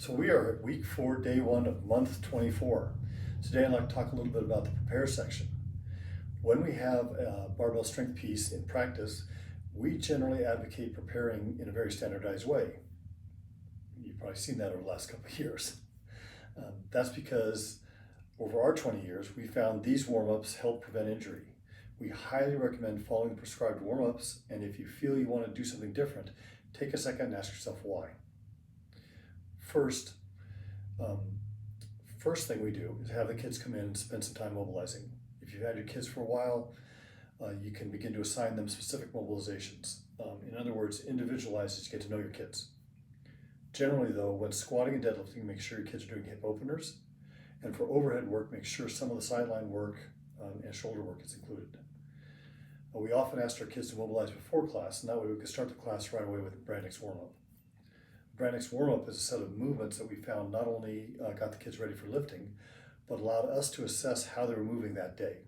So we are at week 4, day 1 of month 24. Today I'd like to talk a little bit about the prepare section. When we have a barbell strength piece in practice, we generally advocate preparing in a very standardized way. You've probably seen that over the last couple of years. That's because over our 20 years, we found these warm-ups help prevent injury. We highly recommend following the prescribed warm-ups, and if you feel you want to do something different, take a second and ask yourself why. First thing we do is have the kids come in and spend some time mobilizing. If you've had your kids for a while, you can begin to assign them specific mobilizations. In other words, individualize as you get to know your kids. Generally though, when squatting and deadlifting, make sure your kids are doing hip openers. And for overhead work, make sure some of the sideline work and shoulder work is included. We often ask our kids to mobilize before class, and that way we can start the class right away with the Brandix warm-up. Brandix warm-up is a set of movements that we found not only got the kids ready for lifting, but allowed us to assess how they were moving that day.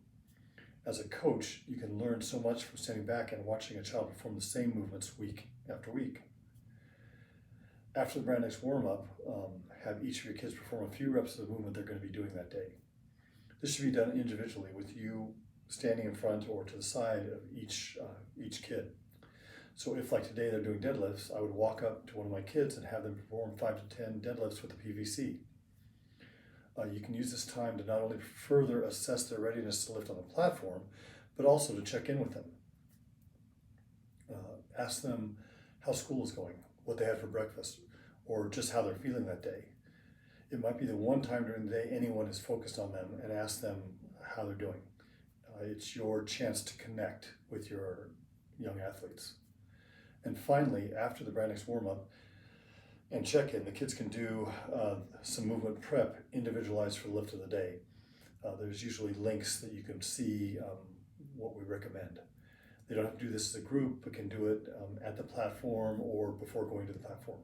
As a coach, you can learn so much from standing back and watching a child perform the same movements week after week. After the Brandix warm-up, have each of your kids perform a few reps of the movement they're going to be doing that day. This should be done individually with you standing in front or to the side of each kid. So if, like today, they're doing deadlifts, I would walk up to one of my kids and have them perform 5 to 10 deadlifts with the PVC. You can use this time to not only further assess their readiness to lift on the platform, but also to check in with them. Ask them how school is going, what they had for breakfast, or just how they're feeling that day. It might be the one time during the day anyone is focused on them and ask them how they're doing. It's your chance to connect with your young athletes. And finally, after the Brandix warm-up and check-in, the kids can do some movement prep individualized for the lift of the day. There's usually links that you can see what we recommend. They don't have to do this as a group, but can do it at the platform or before going to the platform.